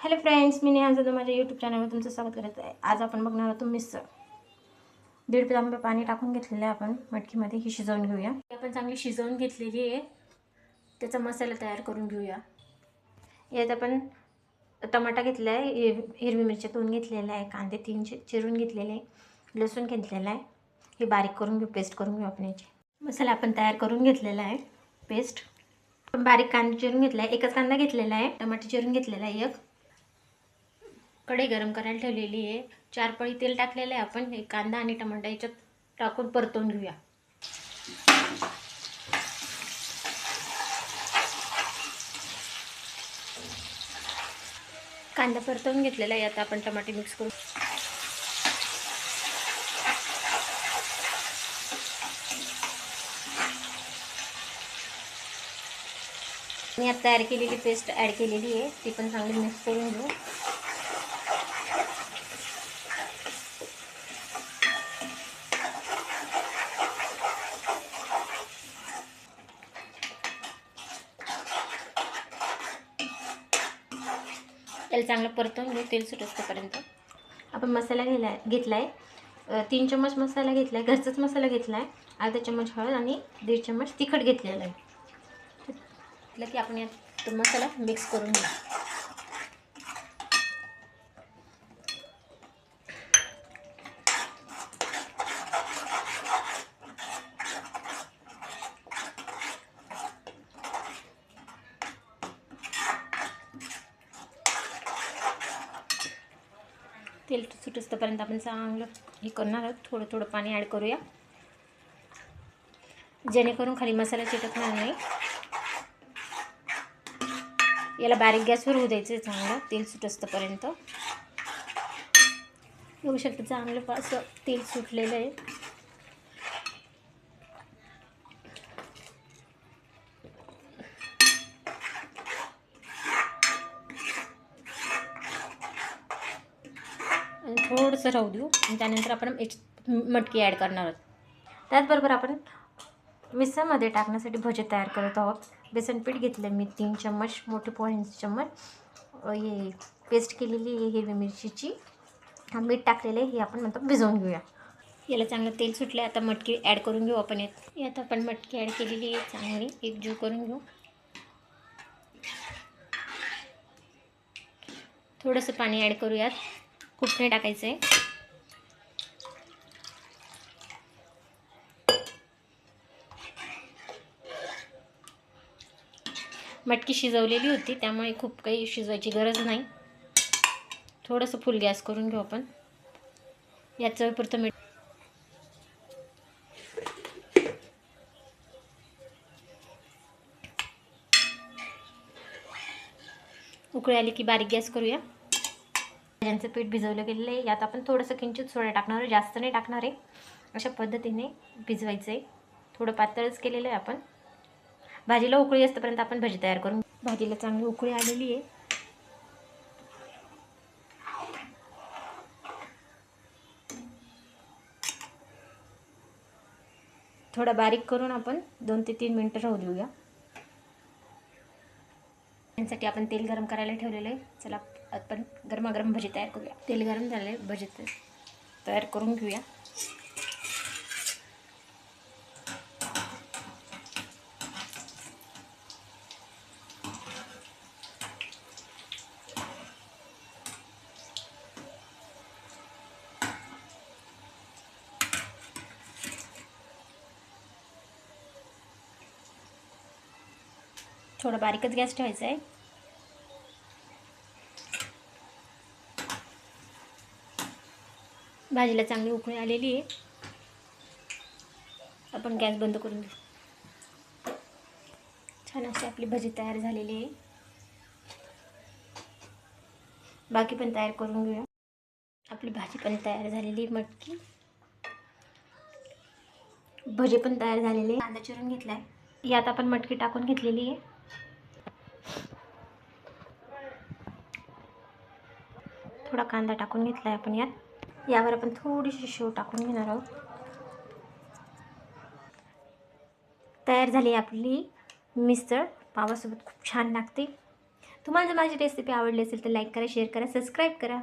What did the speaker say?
Hello friends, मी नेहा जाधव माझ्या YouTube चॅनलवर तुमचं स्वागत करत आहे. आज आपण बघणार आहोत मिसळ. 1.5 तांबे पाणी टाकून घेतलेलं आहे आपण मटकीमध्ये. ही शिजवून घेऊया. आपण चांगली शिजवून घेतलेली आहे. त्याचा मसाला तयार करून घेऊया. यात आपण टमाटा घेतला आहे, हिरवी मिरची 2 घेतलेल्या आहे, कांदे 3 चिरून घेतलेले आहे, लसूण घेतलेला आहे. हे बारीक करून घेऊ, पेस्ट करून घेऊ आपण याची. मसाला आपण तयार करून घेतलेला आहे, पेस्ट. बारीक कांदा चिरून घेतला आहे, एकच कांदा घेतलेला आहे, टमाटे चिरून घेतलेला आहे एक. कढई गरम करायला ठेवलेली आहे. 4 पळी तेल टाकलेलं आहे आपण. हे कांदा आणि टमाटा याच्यात टाकून परतवून घेऊया. कांदा परतवून घेतलेला आहे. आता आपण टमाटे मिक्स करू. मी आता तयार केलेली पेस्ट ॲड केलेली आहे, ती पण चांगली मिक्स करून घेऊ. त्याला चांगलं परतवून घेऊ, तेल सुटेपर्यंत. आपण मसाला घेतला आहे. 3 चम्मच मसाला घेतला आहे, घरचाच मसाला घेतला आहे. अर्धा चम्मच हळद आणि 1.5 चम्मच तिखट घेतलेलं आहे. म्हटलं की आपण यात मसाला मिक्स करून घेऊ. तेल सुटेपर्यंत आपण चांगलं हे करणार आहोत. थोडं थोडं पाणी ॲड करूया, जेणेकरून खाली मसाला चिटकणार नाही. याला बारीक गॅसवर होऊ द्यायचं आहे चांगलं, तेल सुटेपर्यंत. बघू शकता चांगलं असं तेल सुटलेलं आहे. थोडंसं राहू देऊ आणि त्यानंतर आपण मटकी ॲड करणार आहोत. त्याचबरोबर आपण मिसळमध्ये टाकण्यासाठी भजे तयार करत आहोत. बेसन पीठ घेतलं मी 3 चम्मच, मोठे पोह्यांचे चम्मच. हे पेस्ट केलेली आहे हिरवी मिरचीची, मीठ टाकलेलं आहे. हे आपण नंतर भिजवून घेऊया. याला चांगलं तेल सुटलं. आता मटकी ॲड करून घेऊ आपण. यात आपण मटकी ॲड केलेली आहे, चांगली एकजीव करून घेऊ. थोडंसं पाणी ॲड करूयात, खूप नाही टाकायचं आहे. मटकी शिजवलेली होती, त्यामुळे खूप काही शिजवायची गरज नाही. थोडंसं फुल गॅस करून घेऊ आपण. यात चवीपुरतं मीठ. उकळी आली की बारीक गॅस करूया. भाज्यांचं पीठ भिजवलं गेलेलं आहे. यात आपण थोडंसं किंचित सोडा टाकणार आहे, जास्त नाही टाकणार आहे. अशा पद्धतीने भिजवायचं आहे. थोडं पातळच केलेलं आहे आपण. भाजीला उकळी असतोपर्यंत आपण भजी तयार करून. भाजीला चांगली उकळी आलेली आहे. थोडा बारीक करून आपण 2 ते 3 मिनटं राहू देऊया. त्यासाठी आपण तेल गरम करायला ठेवलेलं आहे. चला आपण गरमागरम भजी तयार करूया. तेल गरम झाले, भजी तयार करून घेऊया. थोडा बारीकच गॅस ठेवायचा आहे. भाजीला चांगली उकळी आलेली आहे. आपण गॅस बंद करून घेऊ. छान अशी आपली भजी तयार झालेली आहे. बाकी पण तयार करून घेऊया. आपली भाजी पण तयार झालेली, मटकी भजी पण तयार झालेली आहे. कांदा चिरून घेतला आहे. यात आपण मटकी टाकून घेतलेली आहे. थोडा कांदा टाकून घेतला आहे आपण यात. यावर आपण थोडीशी शेव टाकून घेणार आहोत. तयार झाली आपली मिसळ. पावासोबत खूप छान लागते. तुम्हाला जर माझी रेसिपी आवडली असेल तर लाईक करा, शेअर करा, सबस्क्राईब करा.